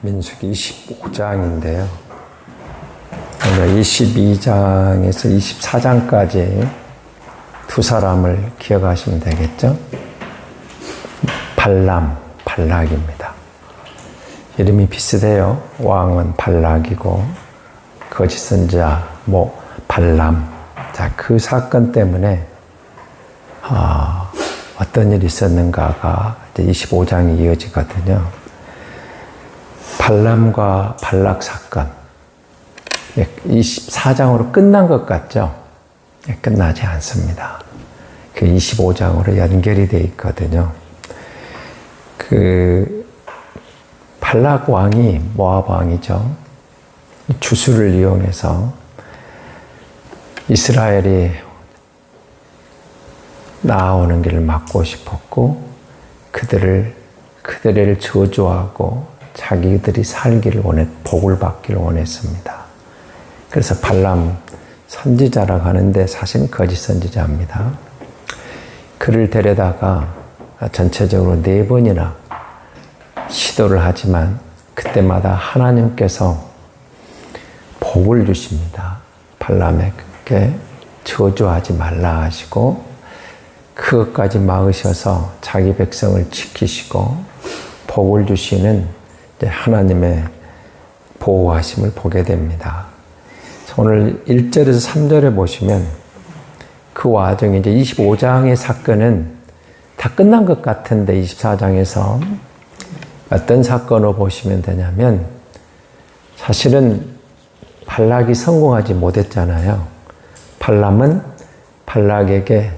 민수기 25장인데요. 오늘 22장에서 24장까지 두 사람을 기억하시면 되겠죠? 발람, 발락입니다. 이름이 비슷해요. 왕은 발락이고 거짓 선지자 발람. 자, 그 사건 때문에 어떤 일이 있었는가가 이제 25장이 이어지거든요. 발람과 발락 사건 24장으로 끝난 것 같죠? 끝나지 않습니다. 그 25장으로 연결이 되어 있거든요. 그 발락 왕이 모압 왕이죠. 주술을 이용해서 이스라엘이 나아오는 길을 막고 싶었고 그들을 저주하고 자기들이 살기를 복을 받기를 원했습니다. 그래서 발람 선지자라고 하는데 사실은 거짓 선지자입니다. 그를 데려다가 전체적으로 4번이나 시도를 하지만 그때마다 하나님께서 복을 주십니다. 발람에게 저주하지 말라 하시고 그것까지 막으셔서 자기 백성을 지키시고 복을 주시는 하나님의 보호하심을 보게 됩니다. 오늘 1절에서 3절에 보시면 그 와중에 이제 25장의 사건은 다 끝난 것 같은데 24장에서 어떤 사건으로 보시면 되냐면 사실은 발락이 성공하지 못했잖아요. 발람은 발락에게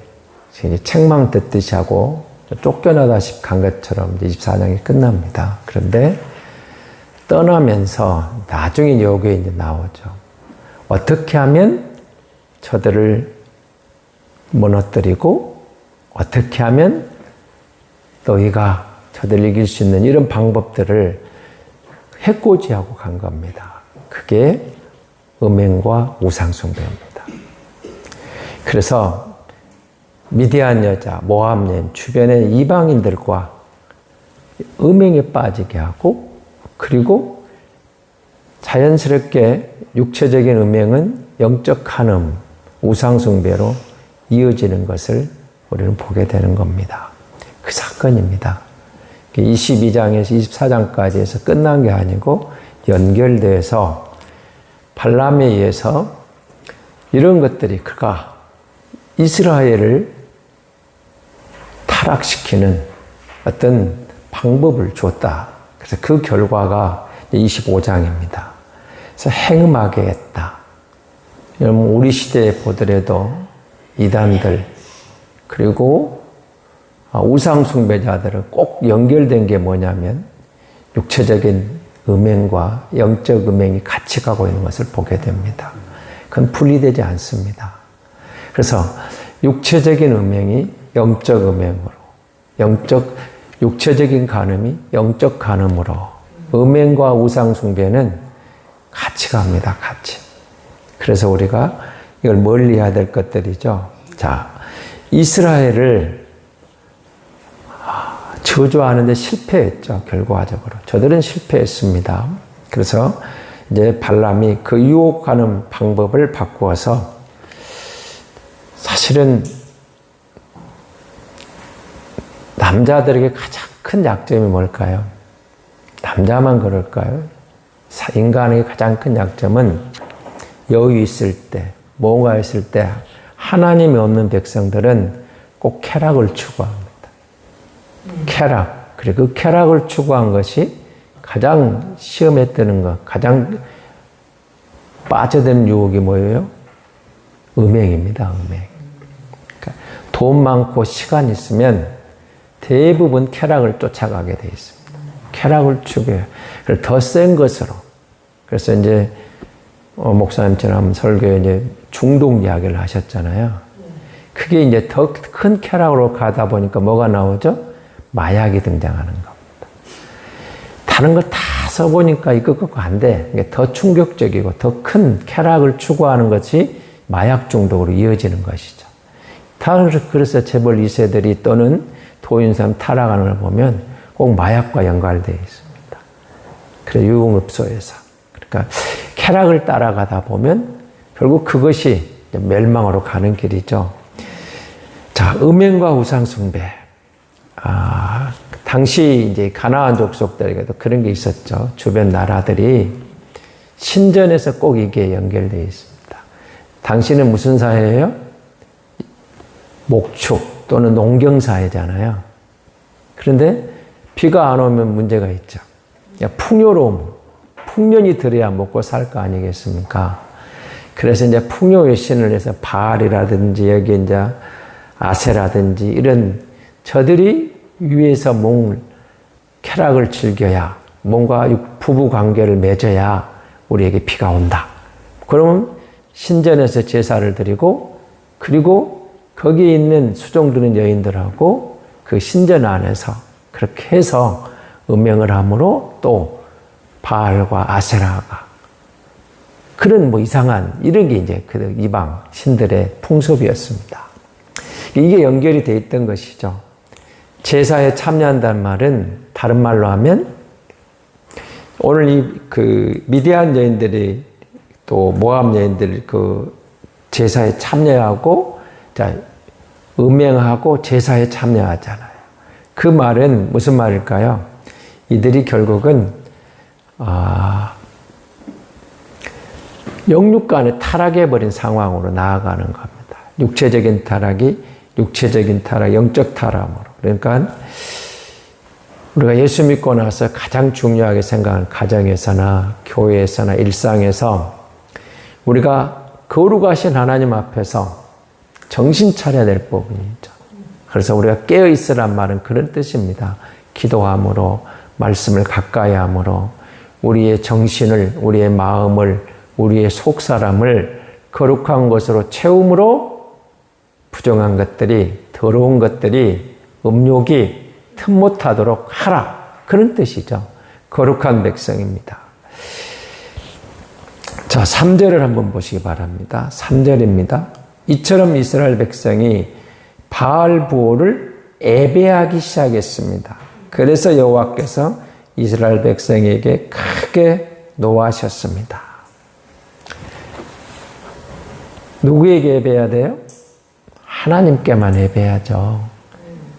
책망 듣듯이 하고 쫓겨나다시피 간 것처럼 24장이 끝납니다. 그런데 떠나면서 나중에 여기에 이제 나오죠. 어떻게 하면 저들을 무너뜨리고 어떻게 하면 너희가 저들을 이길 수 있는 이런 방법들을 해코지하고 간 겁니다. 그게 음행과 우상숭배입니다. 그래서 미디안 여자, 모압 여인, 주변의 이방인들과 음행에 빠지게 하고 그리고 자연스럽게 육체적인 음행은 영적 간음, 우상숭배로 이어지는 것을 우리는 보게 되는 겁니다. 그 사건입니다. 22장에서 24장까지 해서 끝난 게 아니고 연결돼서 발람에 의해서 이런 것들이 그가 이스라엘을 타락시키는 어떤 방법을 줬다. 그래서 그 결과가 25장입니다. 그래서 행음하게 했다. 여러분 우리 시대에 보더라도 이단들 그리고 우상숭배자들은 꼭 연결된 게 뭐냐면 육체적인 음행과 영적 음행이 같이 가고 있는 것을 보게 됩니다. 그건 분리되지 않습니다. 그래서 육체적인 음행이 영적 음행으로 육체적인 간음이 영적 간음으로 음행과 우상숭배는 같이 갑니다. 같이. 그래서 우리가 이걸 멀리해야 될 것들이죠. 자, 이스라엘을 저주하는데 실패했죠. 결과적으로. 저들은 실패했습니다. 그래서 이제 발람이 그 유혹하는 방법을 바꾸어서 사실은 남자들에게 가장 큰 약점이 뭘까요? 남자만 그럴까요? 인간의 가장 큰 약점은 여유 있을 때, 뭔가 있을 때 하나님이 없는 백성들은 꼭 쾌락을 추구합니다. 쾌락. 그리고 그 쾌락을 추구한 것이 가장 시험에 뜨는 것, 가장 빠져드는 유혹이 뭐예요? 음행입니다. 음행. 그러니까 돈 많고 시간 있으면 대부분 쾌락을 쫓아가게 돼 있습니다. 쾌락을 추구해요. 더 센 것으로. 그래서 이제 목사님처럼 설교에 이제 중독 이야기를 하셨잖아요. 그게 이제 더 큰 쾌락으로 가다 보니까 뭐가 나오죠? 마약이 등장하는 겁니다. 다른 거 다 써보니까 이거 안 돼. 더 충격적이고 더 큰 쾌락을 추구하는 것이 마약 중독으로 이어지는 것이죠. 그래서 재벌 2세들이 또는 도인산 타락하는 걸 보면 꼭 마약과 연관되어 있습니다. 그래, 유흥업소에서. 그러니까 쾌락을 따라가다 보면 결국 그것이 멸망으로 가는 길이죠. 자, 음행과 우상숭배. 당시 이제 가나안 족속들에게도 그런 게 있었죠. 주변 나라들이 신전에서 꼭 이게 연결되어 있습니다. 당시는 무슨 사회예요? 목축 또는 농경사회잖아요. 그런데 비가 안 오면 문제가 있죠. 풍요로움, 풍년이 들어야 먹고 살 거 아니겠습니까? 그래서 이제 풍요의 신을 해서 바알이라든지 여기 이제 아세라든지 이런 저들이 위에서 쾌락을 즐겨야 뭔가 부부 관계를 맺어야 우리에게 비가 온다. 그러면 신전에서 제사를 드리고 그리고 거기에 있는 수종드는 여인들하고 그 신전 안에서 그렇게 해서 음행을 함으로 또 바알과 아세라가 그런 뭐 이상한 이런 게 이제 그 이방 신들의 풍습이었습니다. 이게 연결이 돼 있던 것이죠. 제사에 참여한다는 말은 다른 말로 하면 오늘 그 미디안 여인들이 또 모압 여인들이 그 제사에 참여하고 자 음행하고 제사에 참여하잖아요. 그 말은 무슨 말일까요? 이들이 결국은 영육간에 타락해버린 상황으로 나아가는 겁니다. 육체적인 타락이 육체적인 타락, 영적 타락으로. 그러니까 우리가 예수 믿고 나서 가장 중요하게 생각하는 가정에서나 교회에서나 일상에서 우리가 거룩하신 하나님 앞에서 정신 차려야 될 부분이죠. 그래서 우리가 깨어있으란 말은 그런 뜻입니다. 기도함으로 말씀을 가까이 함으로 우리의 정신을 우리의 마음을 우리의 속사람을 거룩한 것으로 채움으로 부정한 것들이 더러운 것들이 음욕이 틈못하도록 하라. 그런 뜻이죠. 거룩한 백성입니다. 자, 3절을 한번 보시기 바랍니다. 3절입니다. 이처럼 이스라엘 백성이 바알 부호를 애배하기 시작했습니다. 그래서 여호와께서 이스라엘 백성에게 크게 노하셨습니다. 누구에게 예배해야 돼요? 하나님께만 예배하죠.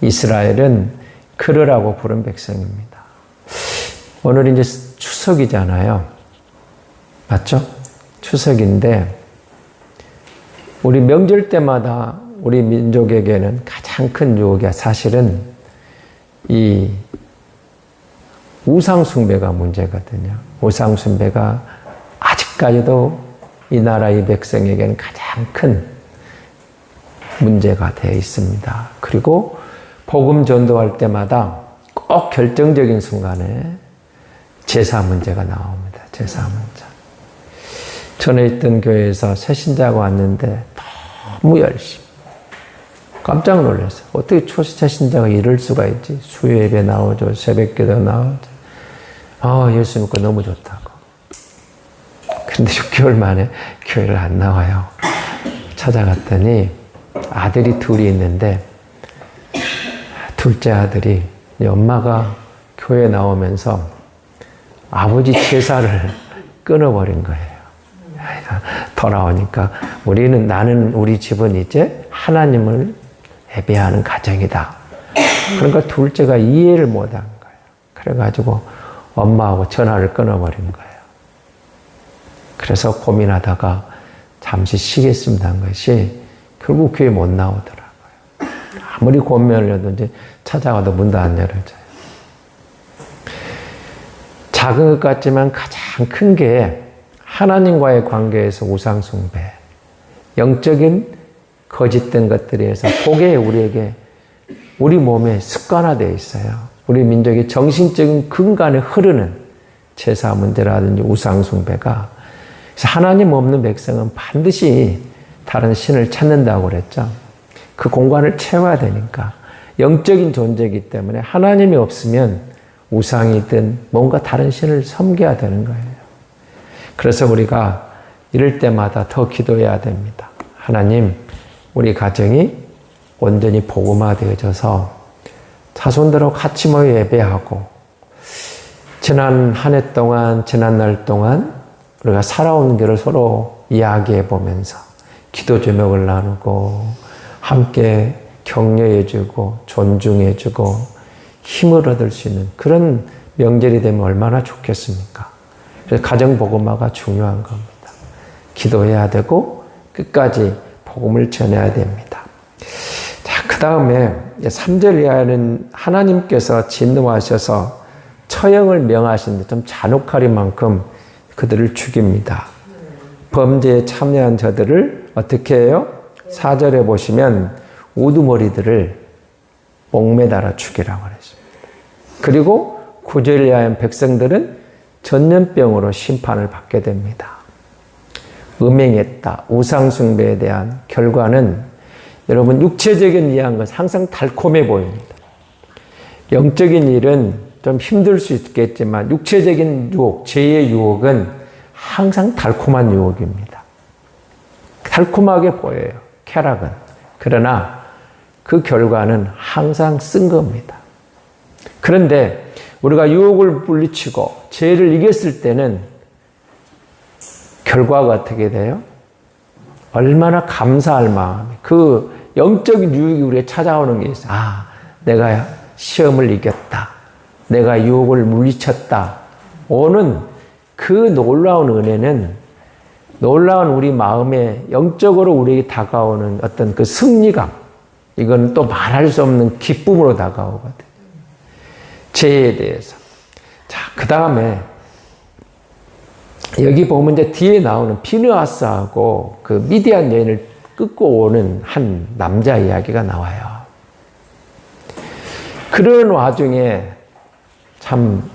이스라엘은 그러라고 부른 백성입니다. 오늘 이제 추석이잖아요. 맞죠? 추석인데 우리 명절 때마다 우리 민족에게는 가장 큰 유혹이 사실은 이 우상숭배가 문제거든요. 우상숭배가 아직까지도 이 나라 이 백성에게는 가장 큰 문제가 되어 있습니다. 그리고 복음 전도할 때마다 꼭 결정적인 순간에 제사 문제가 나옵니다. 제사 문제. 전에 있던 교회에서 새신자가 왔는데 너무 열심히 깜짝 놀랐어요. 어떻게 새신자가 이럴 수가 있지? 수요예배 나오죠. 새벽기도 나오죠. 예수 믿고 너무 좋다고. 근데 6개월 만에 교회를 안 나와요. 찾아갔더니 아들이 둘이 있는데 둘째 아들이 엄마가 교회 나오면서 아버지 제사를 끊어버린 거예요. 돌아오니까 나는 우리 집은 이제 하나님을 예배하는 가정이다. 그러니까 둘째가 이해를 못한 거예요. 그래가지고 엄마하고 전화를 끊어버린 거예요. 그래서 고민하다가 잠시 쉬겠습니다 한 것이 결국 교회 못 나오더라고요. 아무리 권면을 해도 이제 찾아가도 문도 안 열어줘요. 작은 것 같지만 가장 큰 게 하나님과의 관계에서 우상숭배, 영적인 거짓된 것들에 의해서 그게 우리에게 우리 몸에 습관화되어 있어요. 우리 민족의 정신적인 근간에 흐르는 제사 문제라든지 우상숭배가 그래서 하나님 없는 백성은 반드시 다른 신을 찾는다고 그랬죠. 그 공간을 채워야 되니까 영적인 존재이기 때문에 하나님이 없으면 우상이든 뭔가 다른 신을 섬겨야 되는 거예요. 그래서 우리가 이럴 때마다 더 기도해야 됩니다. 하나님, 우리 가정이 온전히 복음화되어져서 자손들하고 같이 모여 예배하고 지난 한 해 동안, 지난 날 동안 우리가 살아온 길을 서로 이야기해 보면서 기도 제목을 나누고 함께 격려해 주고 존중해 주고 힘을 얻을 수 있는 그런 명절이 되면 얼마나 좋겠습니까? 그래서 가정복음화가 중요한 겁니다. 기도해야 되고 끝까지 복음을 전해야 됩니다. 자, 그 다음에 3절 이하에는 하나님께서 진노하셔서 처형을 명하시는데 좀 잔혹하리 만큼 그들을 죽입니다. 범죄에 참여한 저들을 어떻게 해요? 4절에 보시면 우두머리들을 목매달아 죽이라고 했습니다. 그리고 9절 이하의 백성들은 전염병으로 심판을 받게 됩니다. 음행했다, 우상숭배에 대한 결과는 여러분 육체적인 이해한 것은 항상 달콤해 보입니다. 영적인 일은 좀 힘들 수 있겠지만 육체적인 유혹, 죄의 유혹은 항상 달콤한 유혹입니다. 달콤하게 보여요, 쾌락은. 그러나 그 결과는 항상 쓴 겁니다. 그런데 우리가 유혹을 물리치고 죄를 이겼을 때는 결과가 어떻게 돼요? 얼마나 감사할 마음이, 그 영적인 유혹이 우리에 찾아오는 게 있어요. 아, 내가 시험을 이겼다. 내가 유혹을 물리쳤다. 오는 그 놀라운 은혜는 놀라운 우리 마음에 영적으로 우리에게 다가오는 어떤 그 승리감, 이건 또 말할 수 없는 기쁨으로 다가오거든요. 죄에 대해서. 자, 그 다음에 여기 보면 이제 뒤에 나오는 비느하스하고 그 미디안 여인을 끌고 오는 한 남자 이야기가 나와요. 그런 와중에 참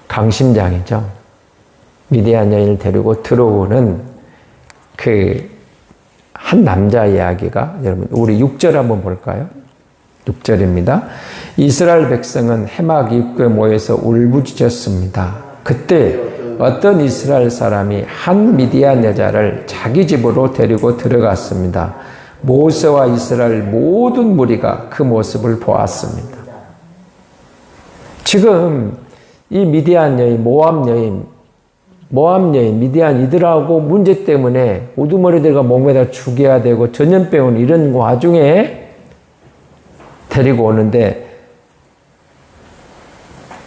강심장이죠. 미디안 여인을 데리고 들어오는 그 한 남자 이야기가, 여러분 우리 6절 한번 볼까요? 6절입니다. 이스라엘 백성은 해막 입구에 모여서 울부짖었습니다. 그때 어떤 이스라엘 사람이 한 미디안 여자를 자기 집으로 데리고 들어갔습니다. 모세와 이스라엘 모든 무리가 그 모습을 보았습니다. 지금 이 미디안 여인, 모압 여인, 미디안 이들하고 문제 때문에 우두머리들과 목매다 죽여야 되고 전염병은 이런 와중에 데리고 오는데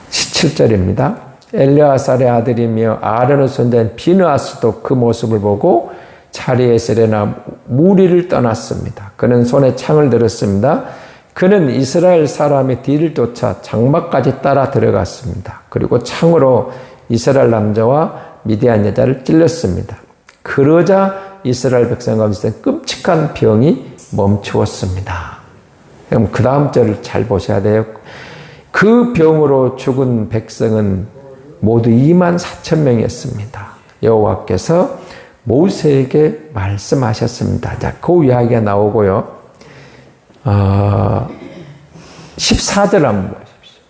17절입니다. 엘르아살의 아들이며 아론의 손자인 비느하스도 그 모습을 보고 자리에서 일어나 무리를 떠났습니다. 그는 손에 창을 들었습니다. 그는 이스라엘 사람의 뒤를 쫓아 장막까지 따라 들어갔습니다. 그리고 창으로 이스라엘 남자와 미디안 여자를 찔렀습니다. 그러자 이스라엘 백성 가운데 끔찍한 병이 멈추었습니다. 그럼 그 다음 절을 잘 보셔야 돼요. 그 병으로 죽은 백성은 모두 24,000명이었습니다. 여호와께서 모세에게 말씀하셨습니다. 자, 그 이야기가 나오고요. 14절 한번 보십시오.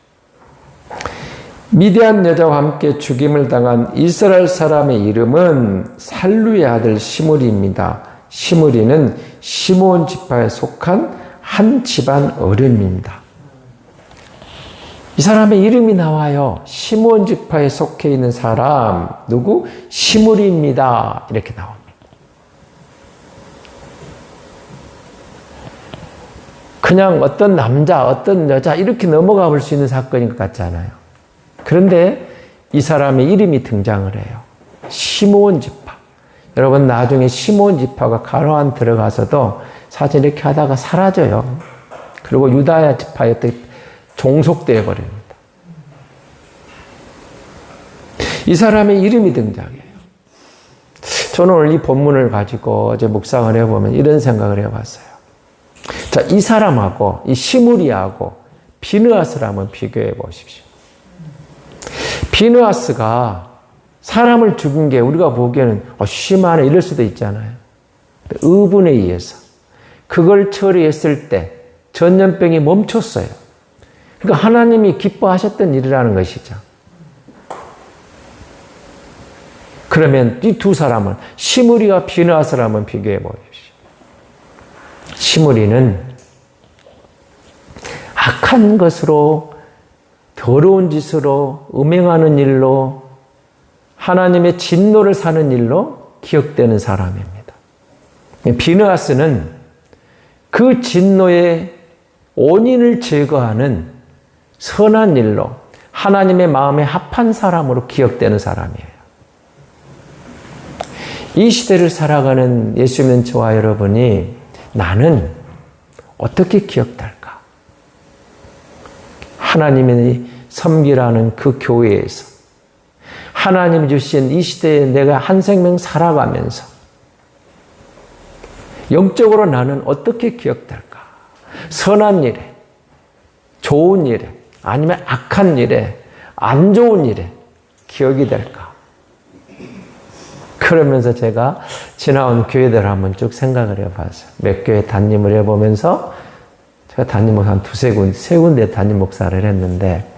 미디안 여자와 함께 죽임을 당한 이스라엘 사람의 이름은 살루의 아들 시므리입니다. 시므리는 시므온 지파에 속한 한 집안 어른입니다. 이 사람의 이름이 나와요. 시므온 지파에 속해 있는 사람, 누구? 시므리입니다. 이렇게 나옵니다. 그냥 어떤 남자, 어떤 여자 이렇게 넘어가 볼 수 있는 사건인 것 같지 않아요? 그런데 이 사람의 이름이 등장을 해요. 시므온 지파. 여러분 나중에 시므온 지파가 가나안 들어가서도 사실 이렇게 하다가 사라져요. 그리고 유다야 지파에 종속되어 버립니다. 이 사람의 이름이 등장해요. 저는 오늘 이 본문을 가지고 어제 묵상을 해보면 이런 생각을 해봤어요. 자, 이 사람하고 이 시므리하고 비느하스를 한번 비교해 보십시오. 비느하스가 사람을 죽인 게 우리가 보기에는 심하네 이럴 수도 있잖아요. 의분에 의해서 그걸 처리했을 때 전염병이 멈췄어요. 그러니까 하나님이 기뻐하셨던 일이라는 것이죠. 그러면 이 두 사람을 시므리와 비느하스를 한번 비교해 보십시오. 시므리는 악한 것으로 더러운 짓으로 음행하는 일로 하나님의 진노를 사는 일로 기억되는 사람입니다. 비느하스는 그 진노의 원인을 제거하는 선한 일로 하나님의 마음에 합한 사람으로 기억되는 사람이에요. 이 시대를 살아가는 예수 믿는 저와 여러분이 나는 어떻게 기억될까? 하나님의 섬기라는 그 교회에서 하나님이 주신 이 시대에 내가 한 생명 살아가면서 영적으로 나는 어떻게 기억될까? 선한 일에, 좋은 일에, 아니면 악한 일에, 안 좋은 일에 기억이 될까? 그러면서 제가 지나온 교회들을 한번 쭉 생각을 해봤어요. 몇 교회 담임을 해보면서 제가 담임 목사 한 세 군데 담임 목사를 했는데,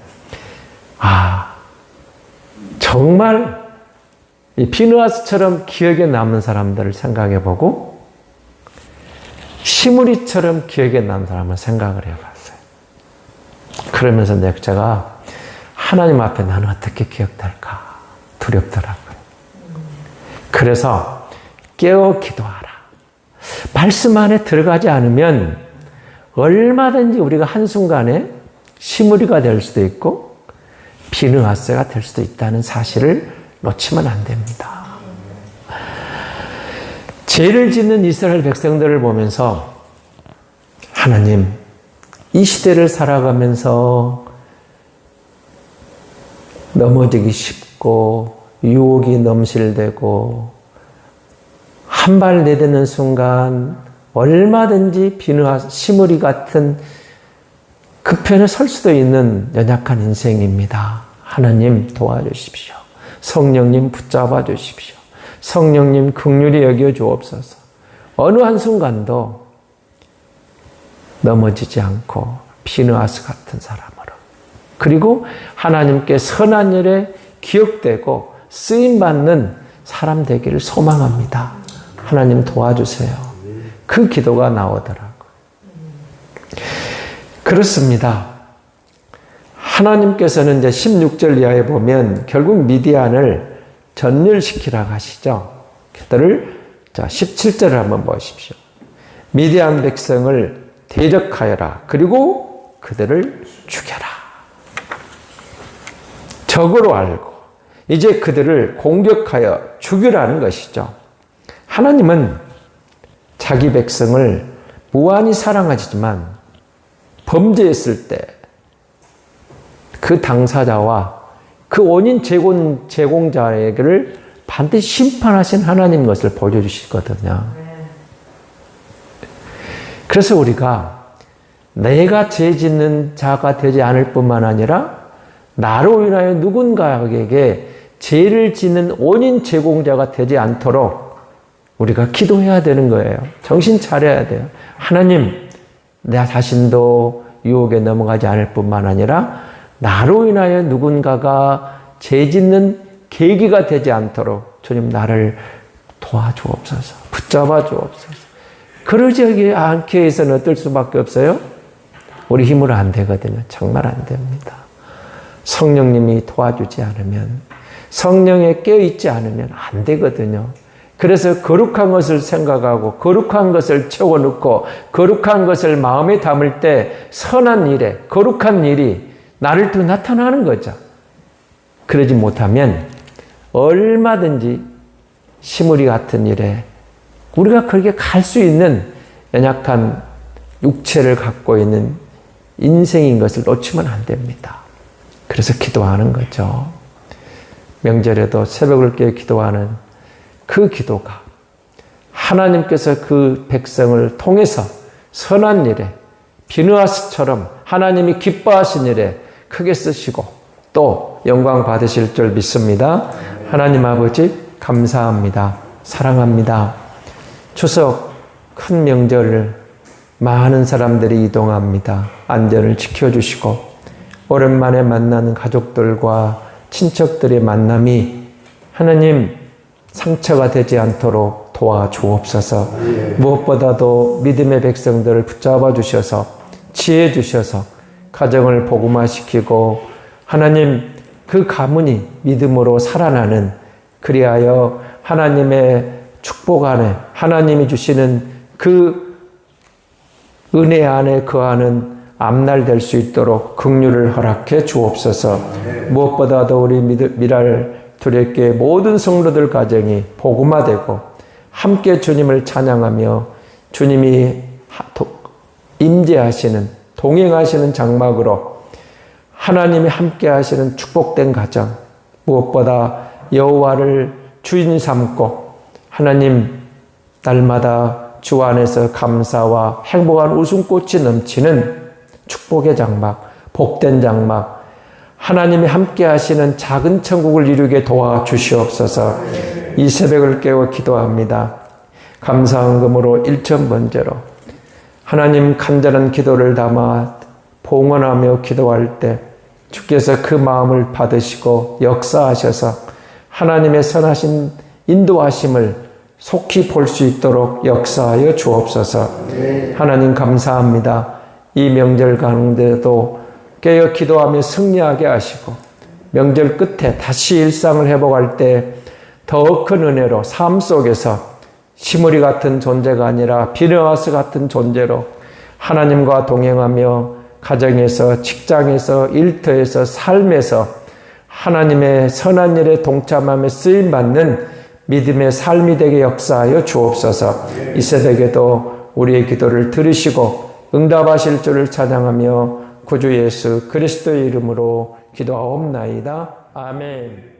정말 이 비느하스처럼 기억에 남는 사람들을 생각해보고 시므리처럼 기억에 남는 사람을 생각을 해봤어요. 그러면서 제가 하나님 앞에 나는 어떻게 기억될까 두렵더라고요. 그래서 깨어 기도하라. 말씀 안에 들어가지 않으면 얼마든지 우리가 한순간에 시므리가 될 수도 있고 비느하스가 될 수도 있다는 사실을 놓치면 안 됩니다. 죄를 짓는 이스라엘 백성들을 보면서 하나님, 이 시대를 살아가면서 넘어지기 쉽고 유혹이 넘실대고 한 발 내딛는 순간 얼마든지 비느하스, 시므리 같은 그 편에 설 수도 있는 연약한 인생입니다. 하나님 도와주십시오. 성령님 붙잡아 주십시오. 성령님 긍휼히 여겨 주옵소서. 어느 한순간도 넘어지지 않고 비느하스 같은 사람으로, 그리고 하나님께 선한 일에 기억되고 쓰임받는 사람 되기를 소망합니다. 하나님 도와주세요. 그 기도가 나오더라고요. 그렇습니다. 하나님께서는 이제 16절 이하에 보면 결국 미디안을 전멸시키라고 하시죠. 그들을 17절을 한번 보십시오. 미디안 백성을 대적하여라. 그리고 그들을 죽여라. 적으로 알고 이제 그들을 공격하여 죽이라는 것이죠. 하나님은 자기 백성을 무한히 사랑하시지만 범죄했을 때 그 당사자와 그 원인 제공자에게를 반드시 심판하신 하나님 것을 보여주시거든요. 그래서 우리가 내가 죄 짓는 자가 되지 않을 뿐만 아니라 나로 인하여 누군가에게 죄를 짓는 원인 제공자가 되지 않도록 우리가 기도해야 되는 거예요. 정신 차려야 돼요. 하나님, 내 자신도 유혹에 넘어가지 않을 뿐만 아니라 나로 인하여 누군가가 죄 짓는 계기가 되지 않도록 주님 나를 도와주옵소서. 붙잡아 주옵소서. 그러지 않게 해서는 어떨 수밖에 없어요? 우리 힘으로 안 되거든요. 정말 안 됩니다. 성령님이 도와주지 않으면, 성령에 깨어있지 않으면 안 되거든요. 그래서 거룩한 것을 생각하고 거룩한 것을 채워넣고 거룩한 것을 마음에 담을 때 선한 일에 거룩한 일이 나를 또 나타나는 거죠. 그러지 못하면 얼마든지 시므리 같은 일에 우리가 그렇게 갈 수 있는 연약한 육체를 갖고 있는 인생인 것을 놓치면 안 됩니다. 그래서 기도하는 거죠. 명절에도 새벽을 깨어 기도하는 그 기도가 하나님께서 그 백성을 통해서 선한 일에 비느하스처럼 하나님이 기뻐하신 일에 크게 쓰시고 또 영광 받으실 줄 믿습니다. 하나님 아버지 감사합니다. 사랑합니다. 추석 큰 명절을 많은 사람들이 이동합니다. 안전을 지켜주시고 오랜만에 만나는 가족들과 친척들의 만남이 하나님 상처가 되지 않도록 도와주옵소서. 무엇보다도 믿음의 백성들을 붙잡아 주셔서 지혜 주셔서 가정을 복음화시키고 하나님, 그 가문이 믿음으로 살아나는, 그리하여 하나님의 축복 안에 하나님이 주시는 그 은혜 안에 거하는 앞날 될 수 있도록 긍휼을 허락해 주옵소서. 무엇보다도 우리 미랄 두레교회 모든 성도들 가정이 복음화되고 함께 주님을 찬양하며 주님이 임재하시는, 동행하시는 장막으로 하나님이 함께 하시는 축복된 가정, 무엇보다 여호와를 주인 삼고 하나님 날마다 주 안에서 감사와 행복한 웃음꽃이 넘치는 축복의 장막, 복된 장막, 하나님이 함께 하시는 작은 천국을 이루게 도와주시옵소서. 이 새벽을 깨워 기도합니다. 감사헌금으로 1,000번째로 하나님, 간절한 기도를 담아 봉헌하며 기도할 때 주께서 그 마음을 받으시고 역사하셔서 하나님의 선하신 인도하심을 속히 볼 수 있도록 역사하여 주옵소서. 하나님, 감사합니다. 이 명절 가운데도 깨어 기도하며 승리하게 하시고 명절 끝에 다시 일상을 회복할 때 더 큰 은혜로 삶 속에서 시무리 같은 존재가 아니라 비느하스 같은 존재로 하나님과 동행하며 가정에서, 직장에서, 일터에서, 삶에서 하나님의 선한 일에 동참하며 쓰임받는 믿음의 삶이 되게 역사하여 주옵소서. 이 새벽에도 우리의 기도를 들으시고 응답하실 줄을 찬양하며 구주 예수 그리스도의 이름으로 기도하옵나이다. 아멘.